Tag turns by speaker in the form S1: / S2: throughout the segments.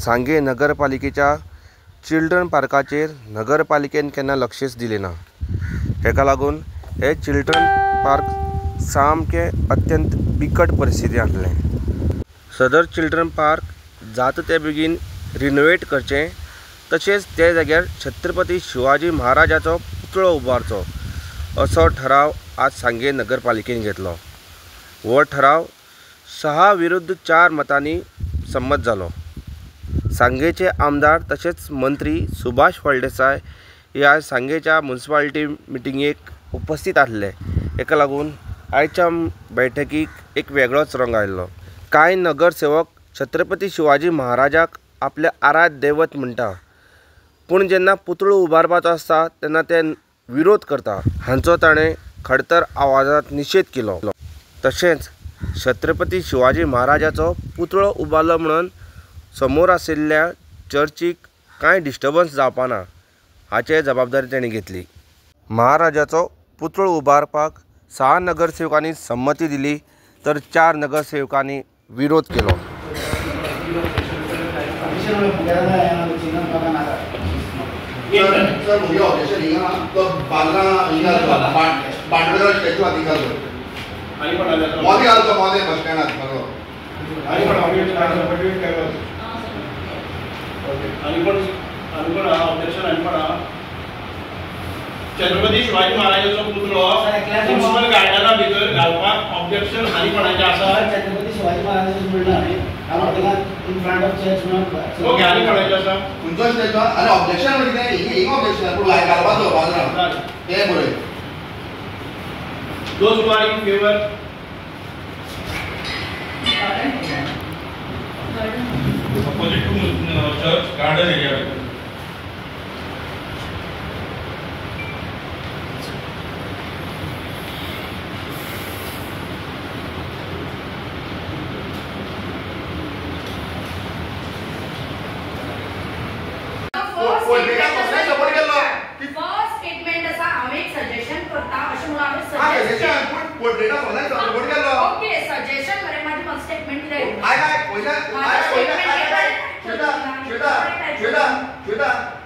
S1: सांगे नगरपालिकेच्या चिल्ड्रन पार्काचेर नगरपालिकेन केन्ना लक्षच दिलें ना। हेका लागून हे चिल्ड्रन पार्क सामकें अत्यंत बिकट परिस्थितीन आसलें। सदर चिल्ड्रन पार्क जाता ते बेगीन रिनोवेट करचें, तशेंच ते जाग्यार छत्रपती शिवाजी महाराजाचो पुतळो उबारचो असो ठराव आज सांगे नगरपालिकेन घेतलो। हो ठराव 6 विरुद्ध 4 मतांनी संमत जालो। सांगेचे आमदार तशेंच मंत्री सुभाष फळदेसाय हे आज सांगेच्या म्युनिसिपालिटी मिटिंगेक उपस्थित आसले। हेका लागून आयच्या बैठकीक एक वेगळोच रंग आयिल्लो। कांय नगरसेवक छत्रपती शिवाजी महाराजाक आपले आराध्य दैवत म्हणटा, पूण जेन्ना पुतळो उबारपाचो आसता तेन्ना ते विरोध करता। हांचो ताणें खडतर आवाजांत निशेध केलो। तशेंच छत्रपती शिवाजी महाराजाचो पुतळो उबारलो म्हणून समोर आशिल्ल्या चर्चीक कांय डिस्टर्बन्स जावपा ना हाचे जबाबदारी ताणें घेतली। महाराजाचो पुतळो उबारपाक 6 नगरसेवकांनी संमती दिली तर 4 नगरसेवकांनी विरोध केलो।
S2: छत्रपती शिवाजी महाराजांचो पुतळो म्युनिसिपल गार्डना भितर घालपाक ऑब्जेक्शन आनी कोणाचें आसा?
S3: छत्रपती शिवाजी महाराजांचो म्हणला न्ही, इन फ्रंट ऑफ चर्च म्हणून
S2: ओके, आनी कोणाचें आसा?
S4: तुमचो स्टेटमेंट आनी ऑब्जेक्शन म्हणजे एक ऑब्जेक्शन पूण लायक घालपाचो बाजरान ते बरोय।
S2: Those who are in favour opposite to church garden area.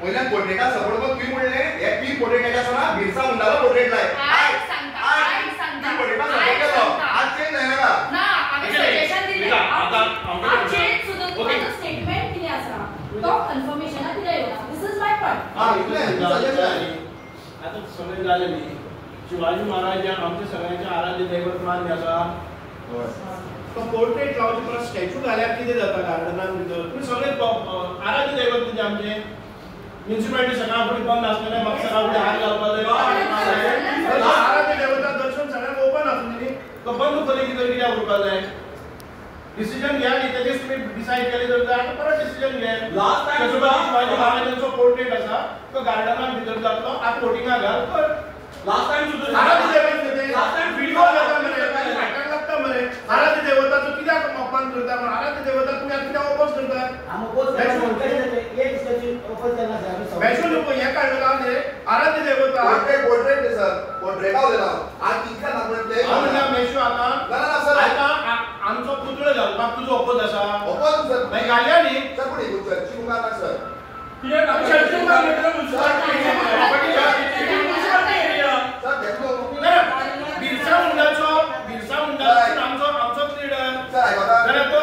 S4: पहिल्या पोर्ट्रेटा सपोर्ट मग तुम्ही म्हणले हे पी पोर्ट्रेट आसा बिरसा मुंडाला पोर्ट्रेट लाय
S5: आज सांगता
S4: पोर्ट्रेटा सपोर्ट केलो आज चेंज जायना का
S5: ना आम्ही सजेशन दिले आज चेंज सुद्धा तुमचा स्टेटमेंट किती आसा तो कन्फर्मेशन दिले दिस इज माय पॉइंट।
S4: हां इतले सजेशन
S2: आता सगळे झाले नी शिवाजी महाराज या आमचे सगळ्यांचे आराध्य दैवत मान्य आसा। तो पोर्ट्रेट लावचे परत स्टॅच्यू घाल्यार कितें जाता गार्डनान भितर तुम्ही सगळे आराध्य दैवत म्हणजे आमचे म्युनिसिपालिटी सगळ्या फुडें बंद आसलेले म्हाका सगळ्या फुडें हात घालपाक जाय। आराध्य दैवता दर्शन सगळ्यांक ओपन आसलेली तो बंद करी कित्याक उरपाक जाय? डिसिजन घ्या न्ही तेजेर तुम्ही डिसाइड केले तर आता परत डिसिजन घ्या। लास्ट टाइम शिवाजी महाराजांचो पोर्ट्रेट आसा तो गार्डनान भितर जातलो आता वोटिंगा घाल कर। लास्ट टाइम सुद्धा आराध्य दैवत लास्ट टाइम व्हिडिओ जाता मरे फायटाक लागता मरे आराध्य दैवताचो कित्याक अपमान करता? पण आराध्य दैवता तुम्ही कित्याक अपोज करता?
S3: आम अपोज एक स्टॅच्यू अपोज केला जाय
S2: मॅशो नको हे काढला रे आराध्य दैवता
S4: पोर्ट्रेट सर पोर्ट्रेट आलेला आज इतका ना म्हणते
S2: आमला मॅशो आता
S4: ना सर
S2: आता आमचो पुतळो घालपाक तुजो अपोज आसा?
S4: अपोज सर
S2: नाही घाल्या न्ही
S4: सर पुढे चर्ची मुखार ना सर
S2: कित्याक चर्ची मुखार म्हटल्यार म्युनिसिपालिटी
S4: सर घेतलो
S2: बिरसा मुंडाचो आमचो लीडर
S4: सर आयकता
S2: जाल्यार तो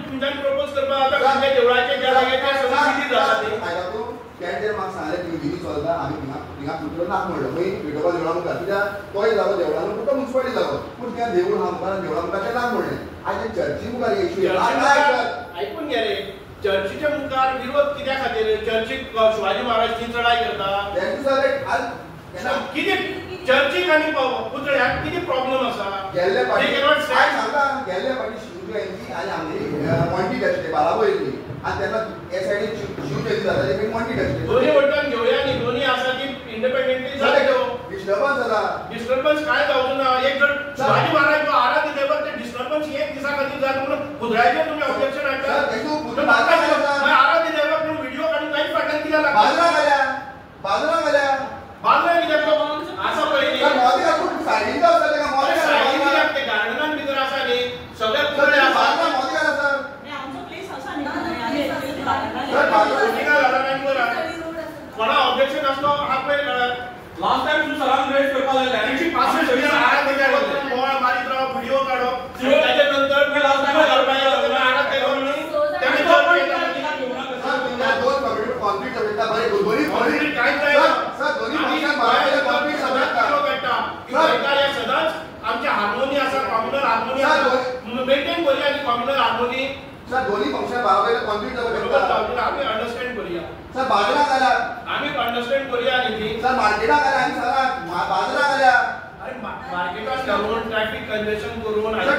S2: तुमच्यान प्रपोज करपाक आता खंयच्या देवळाचे ज्या जाग्याचेर सगळी किती जाता ती
S4: आयकता तू कॅन्डर म्हाका सांगले तुम्ही दिली चलता आमी थिंगा पुतळो नाक म्हणलो खंय विडोबा देवळा मुखार कित्याक तोय जागो देवळान तो म्युनिसिपालिटी जागो पूण त्या देवूळ हा मुखार देवळा मुखार नाक म्हणले आज चर्ची मुखार इश्यू
S2: आयकून घे रे चर्चीच्या मुखार विरोध कित्या खातीर? चर्चीक शिवाजी महाराजची चढाई करता कितें चर्चीक आनी पुतळ्याक कितें प्रॉब्लेम आसा?
S4: गेल्ले फाटी सांगता गेल्ले फाटी शिव जयंती आनी आमची मॉन्टी फेस्टिवल बाळाबो येतली आनी तेन्ना हे सायडीन शिव जयंती जाता ते मॉन्टी फेस्टिवल
S2: दोन्ही वटल्यान घेवया न्ही दोन्ही आसा ती इंडिपेंडेंटली जाले
S4: डिस्टर्बन्स जाता
S2: डिस्टर्बन्स काय जावचो ना एक जर शिवाजी महाराज आराध्य दैवत ते डिस्टर्बन्स एक दिसा खातीर जाता म्हणून पुतळ्याचेर तुम्ही ऑब्जेक्शन हाडटा आराध्य दैवत म्हणून व्हिडिओ काडून कांयच फाटल्यान कित्याक लागता?
S4: बाजूला गेल्या
S2: कित्याक आसा पळय
S4: सायडीन आसा तेका मोदी
S2: सायडीन ते गार्डनान भितर आसा न्ही सगळे पुतळे आसा
S4: मोदी आसा सर
S5: आमचो प्लेस आसा न्ही
S2: कोणा ऑब्जेक्शन असतो हा पहिले
S6: लास्ट टाइम तू सरांग रेट करपाक लागला
S2: त्यांची 65 आरात त्याच्यावर मोबाईल मारीत राव व्हिडिओ काढो त्याच्यानंतर मी लास्ट टाइम आरात केलो म्हणून त्यांनी
S4: दोन कॉन्फ्लिक्ट होता बरे दोन्ही
S2: काय
S4: सर दोन्ही पक्षांत बारावेला कॉन्फ्लिक्ट
S2: सरकार सदांच आमच्या हार्मोनी असा कॉम्युनल हार्मोनी मेंटेन करूया आणि कॉम्युनल हार्मोनी
S4: सर दोन्ही पक्षांत बारावेला कॉन्फ्लिक्ट
S2: बरोबर आम्ही अंडरस्टँड करूया
S4: सर बाजारात आल्या
S2: आम्ही अंडरस्टँड करूया आणि
S4: सर मार्केटात आल्या आणि सर बाजारात आल्या
S2: अरे मार्केटात घालून ट्रॅफिक कंजेशन करून
S4: सर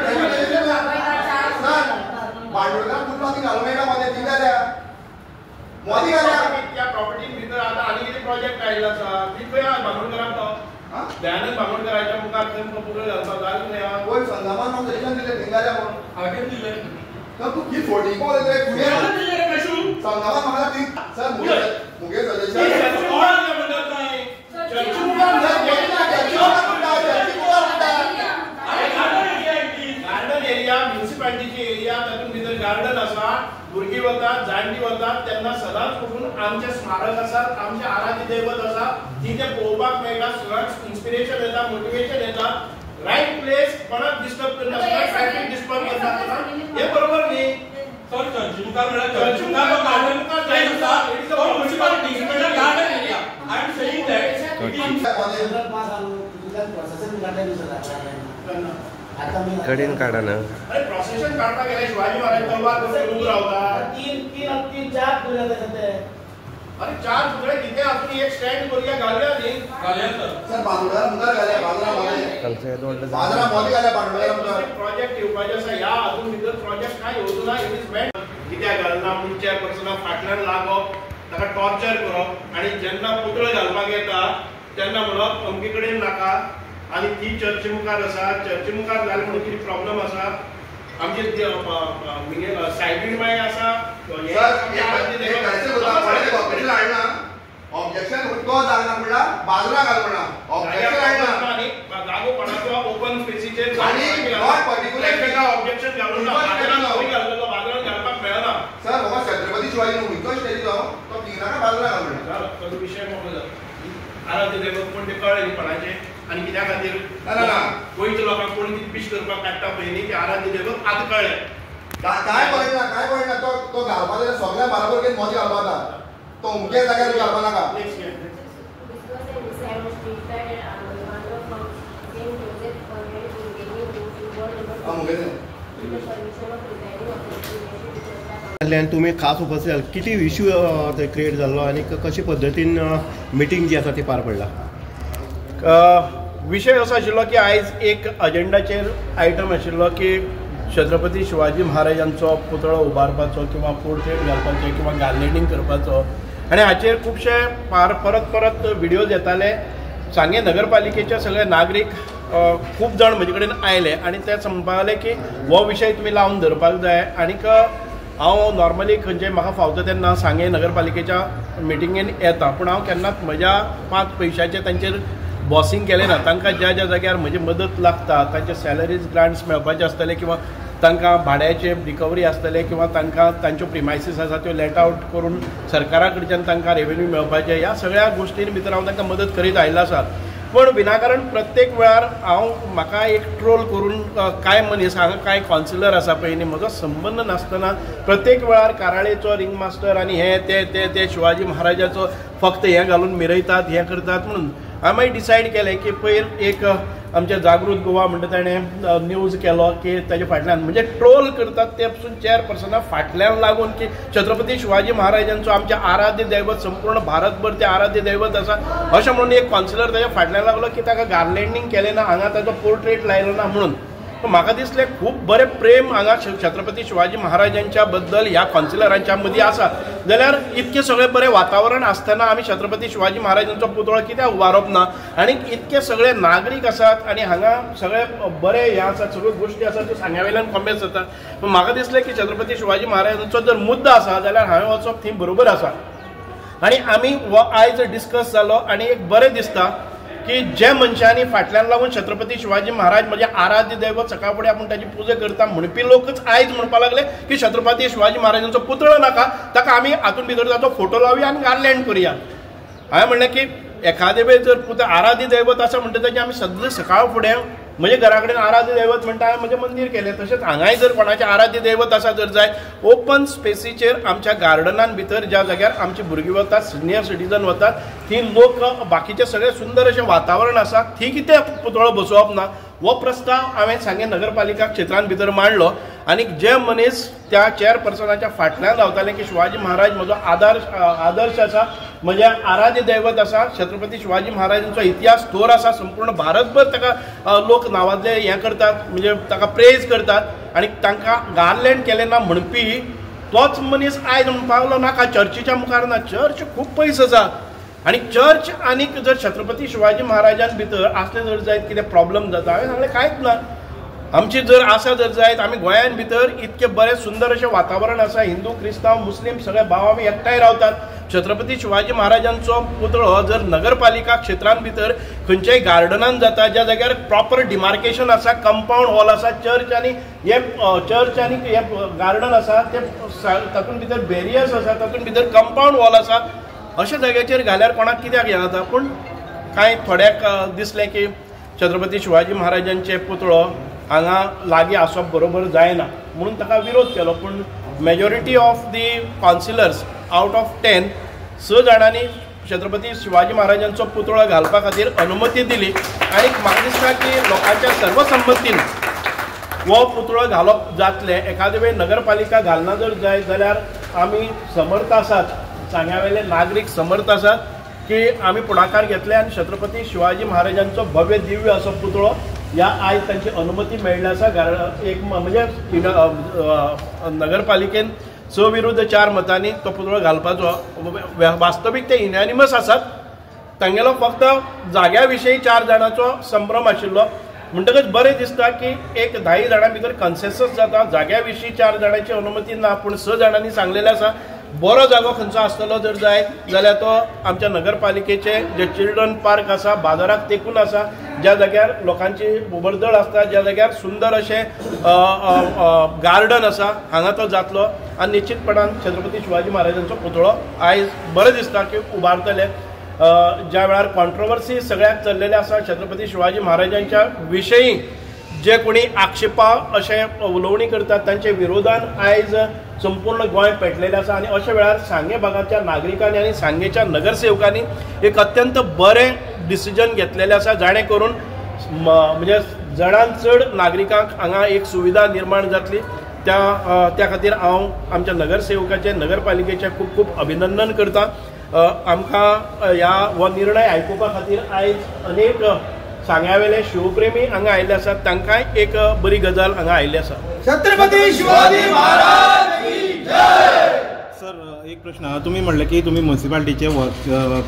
S4: बांडोळकर कुठला ती घालमेटामध्ये ती झाल्या मोदी आल्या
S2: त्या प्रॉपर्टी भितर आता आनी कितें प्रोजेक्ट आयिल्लो आसा ती खंय बांगोळकराक तो दयानंद बांगोळकराच्या मुखार थंय पुतळो घालपाक जाय खंय
S4: कोण संदर्भात मग सेशन दिले थिंगाल्या मग
S6: हांवें दिलें
S4: तर तू की फोटी कोण रे तुझे संदर्भात मला ती सर मुगे सजेशन गार्डन एरिया म्युनिसिपालिटीची एरिया तातूंत भितर गार्डन आसा भुरगीं वतात जाणटी वतात त्यांना सदांच उठून आमचे स्मारक आसात आमचे आराध्य दैवत आसा ती ते पळोवपाक मेळटा सदांच इन्स्पिरेशन येता मोटिवेशन येता राईट प्लेस कोणाक डिस्टर्ब करना ट्रॅफिक डिस्टर्ब करना हे बरोबर न्ही
S6: सर चर्ची मुखार म्हणल्यार चर्ची मुखार गार्डन मुखार जाय आसा it is a municipality it is a garden area I am saying that
S1: कडेन काढा ना
S2: अरे प्रोसेशन काढपाक गेले शिवाजी महाराज तलवार करून उभो रावता
S3: तीन चार पुतळे ते
S2: अरे 4 पुतळे किती आपण एक स्टँड करूया घालूया न्ही
S6: घालया
S4: सर बांदोडा मुखार घाल्या बाजारा मोदी घाल्या बांदोडा मुखार
S2: प्रोजेक्ट येवपाचे आसा ह्या अजून भितर प्रोजेक्ट काय येवचो ना इट इज मेंट कित्याक घालना म्हणून चेअरपर्सनाक फाटल्यान लागप ताका टॉर्चर करप आणि जेन्ना पुतळो घालपाक येता तेन्ना म्हणप अमके कडेन नाका आणि ती चर्ची मुखार आसा चर्ची मुखार जाले म्हणून कितें प्रॉब्लेम आसा आमचे सायडीन मागीर आसा
S4: ऑब्जेक्शन तो जागना म्हणला बाजरा घाल म्हणला ऑब्जेक्शन हाडना
S2: जागो कोणाचो ओपन स्पेसीचेर
S4: आणि नॉट पर्टिक्युलर
S2: ऑब्जेक्शन घालून बाजारात घालपाक मेळना
S4: सर बाबा छत्रपती शिवाजी न्हू तो स्टेज तो तिंगनाका बाजरा घाल म्हणला
S2: तो विषय मोठो जाला आराध्य दैवत कोण ते कळ्ळें न्ही कोणाचें आणि कित्या खातीर
S4: ना
S2: गोंयच्या लोकांक कोण कितें पिश करपाक काडटा पळय न्ही ते आराध्य दैवत आतां कळ्ळें
S4: काय पळयना तो घालपा जाल्यार सगळ्या बरोबर घेवन मोदी घालपा तो अमके जाग्यार घालपा नाका
S7: आणि तुम्ही खास उपस्थित किती इश्यू ते क्रिएट जाल्लो आणि कशा पद्दतीन मिटींग जी आसा ती पार पडला
S2: विशय असो आशिल्लो की आयज एक अजेंडाचेर आयटम आशिल्लो की छत्रपती शिवाजी महाराजांचो पुतळो उबारपाचो किंवा पोर्ट्रेट घालपाचो किंवा गार्लेंडींग करपाचो आणि हाचेर खुबशे परत व्हिडिओज येताले सांगे नगरपालिकेचे सगळे नागरीक खूब जाण म्हजे कडेन आयले आणि ते म्हणपाक की हो विशय तुमी लावन धरपाक जाय आनीक हांव नॉर्मली खंयचे म्हाका फावता तेन्ना सांगे नगरपालिकेच्या मिटिंगेन येता पूण हांव केन्नाच म्हज्या 5 पयशांचे तांचेर बॉसिंग केलें ना तांकां ज्या जाग्यार म्हजी मदत लागता तांचे सॅलरीज ग्रांट्स मेळपाचे आसतले किंवा तांकां भाड्याचे रिकवरी आसतले किंवा तांकां तांच्यो प्रिमायसीस आसा त्यो लेट आउट करून सरकारा कडच्यान तांकां रेवेन्यू मेळपाचे ह्या सगळ्या गोश्टीं भितर हांव तांकां मदत करीत आयिल्लो आसा पण विनाकारण प्रत्येक वेळार म्हाका एक ट्रोल करून कांय मनीस हांगा कांय कावन्सिलर आसा पळय न्ही म्हजो संबंद नासतना प्रत्येक वेळार काराळेचो रिंग मास्टर आनी हे ते शिवाजी महाराजाचो फक्त हें घालून मिरयतात हें करतात म्हणून हांवें मागीर डिसायड केलें की पयर एक आमचे जागृत गोवा म्हणटा ताणें न्यूज केलो की ताचे फाटल्यान म्हणजे ट्रोल करतात ते पसून चेअरपर्सना फाटल्यान लागून की छत्रपती शिवाजी महाराजांचो आमचे आराध्य दैवत संपूर्ण भारतभर ते आराध्य दैवत आसा अशें म्हणून एक कावन्सिलर ताच्या फाटल्यान लागलो की ताका गार्लेंडींग केलें ना हांगा ताचो पोर्ट्रेट लायलो ना म्हणून म्हाका दिसलें खूब बरें प्रेम हांगा छत्रपती शिवाजी महाराजांच्या बद्दल ह्या कावन्सिलरांच्या मदीं आसा जाल्यार इतकें सगळें बरें वातावरण आसतना आमी छत्रपती शिवाजी महाराजांचो पुतळो कित्याक उबारप ना आनी इतके सगळे नागरीक आसात आनी हांगा सगळे बरे हे आसात सगळ्यो गोश्टी आसात त्यो सांग्या वयल्यान कॉमेंट्स जातात पूण म्हाका दिसलें की छत्रपती शिवाजी महाराजांचो जर मुद्दो आसा जाल्यार हांवें वचप थंय बरोबर आसा आनी आमी हो आयज डिस्कस जालो आनी एक बरें दिसता की जे मनशांनी फाटल्यान लागून छत्रपती शिवाजी महाराज म्हणजे आराध्य दैवत सकाळ फुडें आपूण ताची पुजा करता म्हणपी लोकच आयज म्हणपाक लागले की छत्रपती शिवाजी महाराजांचो पुतळो नाका ताका आमी हातून भितर ताचो फोटो लावया आनी गार्लँड करुया हांवें म्हणलें की एखादे वेळ जर पुत आराध्य दैवत आसा म्हणटा तेजें आमी सद्दां सकाळ फुडें म्हजे घरा कडेन आराध्य दैवत म्हणटा हांवें म्हजें मंदीर केलें. तशेंच हांगाय जर कोणाचें आराध्य दैवत आसा जर जाय ओपन स्पेसीचेर आमच्या गार्डनान भितर ज्या जाग्यार आमची भुरगीं वतात, सिनियर सिटीजन वतात, थंय लोक बाकीचें सगळें सुंदर अशें वातावरण आसा, थंय कितें पुतळो बसोवप ना हो प्रस्ताव हांवें सांगे नगरपालिका क्षेत्रांत भितर मांडलो. आनी जे मनीस त्या चेअरपर्सनाच्या फाटल्यान रावताले की शिवाजी महाराज म्हजो आदर्श आसा, म्हजें आराध्य दैवत आसा, छत्रपती शिवाजी महाराजांचो इतिहास थोर आसा, संपूर्ण भारतभर ताका लोक नांवाजले हें करतात, म्हणजे ताका प्रेज करतात आनी तांकां गार्लँड केलें ना म्हणपी तोच मनीस आयज म्हणून पावलो नाका चर्चीच्या मुखार ना. चर्च खूब पयस आसा आनी चर्च आनीक जर छत्रपती शिवाजी महाराजान भितर आसले जर जायत कितें प्रॉब्लम जाता हांवें सांगलें कांयच ना. आमची जर आसा जर जायत आमी गोंयान भितर इतकें बरें सुंदर अशें वातावरण आसा, हिंदू क्रिस्तांव मुस्लीम सगळे भाव आमी एकठांय रावतात. छत्रपती शिवाजी महाराजांचो पुतळो जर नगरपालिका क्षेत्रांत भितर खंयच्याय गार्डनान जाता ज्या जाग्यार प्रॉपर डिमार्केशन आसा, कंपाऊंड वॉल आसा, चर्च आनी हे गार्डन आसा ते तातूंत भितर बॅरियर्स आसा, तातूंत भितर कंपाऊंड वॉल आसा, अशा जाग्याचेर घाल्यार कोणाक कित्याक हें जाता. पूण कांय थोड्याक दिसलें की छत्रपती शिवाजी महाराजांचे पुतळो हांगा लागीं आसप बरोबर जायना म्हणून ताका विरोध केलो. पूण majority of the councillors out of 10 6 जाणांनी छत्रपती शिवाजी महाराजांचो पुतळो घालपा खातीर अनुमती दिली. आनी म्हाका दिसता की लोकांच्या सर्वसंमतीन हो पुतळो घालप जातलें. एखादे वेळ नगरपालिका घालना जर जाय जाल्यार आमी समर्थ आसात, सांग्यावेले नागरीक समर्थ आसात की आमी पुढाकार घेतले आनी छत्रपती शिवाजी महाराजांचो भव्य दिव्य असो पुतळो ह्या आयज तांची अनुमती मेळ्ळी आसा. एक म्हणजे नगरपालिकेन 6 विरुद्ध 4 मतांनी तो पुतळो घालपाचो. वास्तवीक ते युनॅनिमस आसात. तांगेलो फक्त जाग्या विशयी 4 जाणांचो संभ्रम आशिल्लो. म्हणटकच बरें दिसता की एक 10 जाणां भितर कन्सेन्सस जाता. जाग्या विशीं 4 जाणांची अनुमती ना, पूण 6 जाणांनी सांगलेलें आसा बरो जागो खंयचो आसतलो जर जायत जाल्यार तो आमच्या नगरपालिकेचे जे चिल्ड्रन पार्क आसा, बाजाराक तेंकून आसा, ज्या जाग्यार लोकांची उबरदळ आसता, ज्या जाग्यार सुंदर अशें गार्डन आसा, हांगा तो जातलो. आनी निश्चितपणान छत्रपती शिवाजी महाराजांचो पुतळो आयज बरें दिसता की उबारतले. ज्या वेळार कॉन्ट्रोवर्सी सगळ्याक चल्लेले आसा छत्रपती शिवाजी महाराजांच्या विशयी जे कोणी आक्षेपा अशें उलोवणी करतात तांचे विरोधान आयज संपूर्ण गोंय पेटलेलें आसा. आनी अशा वेळार सांगे भागाच्या नागरिकांनी आनी सांगेच्या नगरसेवकांनी एक अत्यंत बरें डिसिजन घेतलेलें आसा, जाणें करून म्हणजे चडांत चड नागरिकांक हांगा एक सुविधा निर्माण जातली. त्या खातीर हांव आमच्या नगरसेवकाचे, नगरपालिकेचे खूब खूब अभिनंदन करतां. आमकां हो निर्णय आयकुपा खातीर आयज अनेक सांग्यावेले शिवप्रेमी हांगा आयिल्ले आसात, तांकांय एक बरी गजाल हांगा आयिल्ली आसा.
S6: छत्रपती शिवाजी महाराज की जय.
S8: सर एक प्रश्न आहा, तुमी म्हणलें की तुमी म्युनिसिपालिटीचे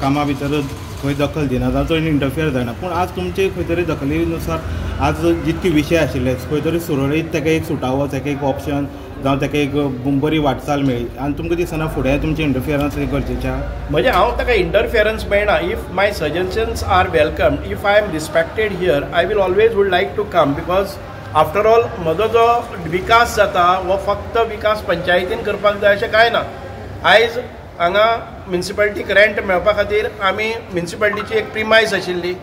S8: कामा भितर खंय दखल दिनात, चड इंटरफियर जायना. पूण आज तुमचे खंय तरी दखलीनुसार आज जितके विशय आशिल्ले खंय तरी सुरळीत ताका एक सुटावो, ताका एक ऑप्शन जावं ताका एक बरी वाटचाल मेळ्ळी आनी तुमकां दिसना फुडें तुमचें इंटरफियरन्स गरजेचें आहा?
S2: म्हणजे हांव ताका इंटरफियरन्स मेळना. If my suggestions are welcome, if I am respected here, I will always would like to come. Because after all म्हजो जो विकास जाता हो फक्त विकास पंचायतीन करपाक जाय अशें कांय ना. आयज हांगा म्युनिसिपालिटीक रेंट मेळपा खातीर आमी म्युनिसिपालिटीची एक प्रिमायस आशिल्ली.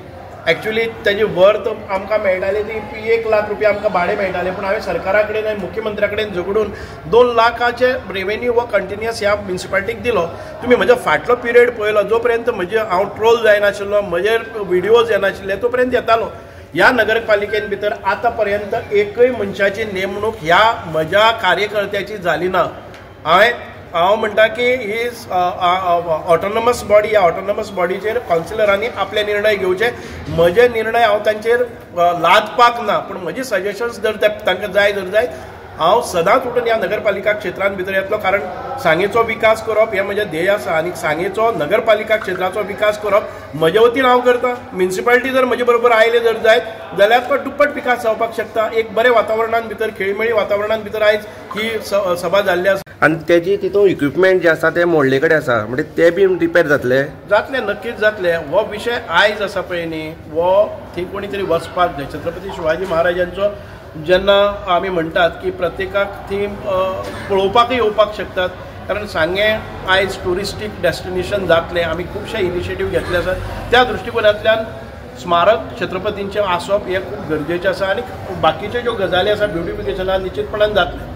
S2: एक्चुअली ताजी वर्थ आमकां मेळटाली ती 1 लाख रुपया आमकां भाडें मेळटालें. पूण हांवें सरकारा कडेन आनी मुख्यमंत्र्या कडेन झगडून 2 लाखाचे रेवेन्यू हो कंटिन्युअस ह्या म्युनिसिपालिटीक दिलो. तुमी म्हजो फाटलो पिरियड पळयलो, जो पर्यंत हांव ट्रोल जायनाशिल्लो, म्हजे विडियोज येनाशिल्ले, तो पर्यंत येतालो. ह्या नगरपालिकेन भितर आतां पर्यंत एकय मनशाची नेमणूक ह्या म्हज्या कार्यकर्त्याची जाली ना. हांव म्हणटा की ही ऑटोनॉमस बॉडी, ह्या ऑटोनॉमस बॉडीचेर कावन्सिलरांनी आपले निर्णय घेवचे. म्हजे निर्णय हांव तांचेर लादपाक ना, पूण म्हजी सजेशन्स जर तांकां जाय जर जाय हांव सदांच उठून ह्या नगरपालिका क्षेत्रांत भितर येतलो. कारण सांगेचो विकास करप हें म्हजें ध्येय आसा आनी सांगेचो नगरपालिका क्षेत्राचो विकास करप म्हजे वतीन हांव करतां. म्युनिसिपालिटी जर म्हजे बरोबर आयले जर जायत जाल्यार तो दुप्पट विकास जावपाक शकता. एक बरे वातावरणान भितर, खेळमेळी वातावरणान भितर आयज ही सभा जाल्ली आसा.
S1: आनी तेजी तितून इक्विपमेंट जे आसा ते मोडले कडेन आसा, म्हणजे ते बी रिपेर जातले?
S2: नक्कीच जातले. हो विशय आयज आसा पळय न्ही, हो थंय कोणी तरी वचपाक जाय. छत्रपती शिवाजी महाराजांचो जेन्ना आमी म्हणटात की प्रत्येकाक थंय पळोवपाकय येवपाक शकतात. कारण सांगें आयज टुरिस्टीक डेस्टिनेशन जातलें. आमी खुबशे इनिशिएटीव घेतले आसात. त्या दृश्टिकोनांतल्यान स्मारक छत्रपतींचें आसप हें खूब गरजेचें आसा. आनी बाकीच्यो ज्यो गजाली आसा ब्युटिफिकेशनान निश्चितपणान जातलें.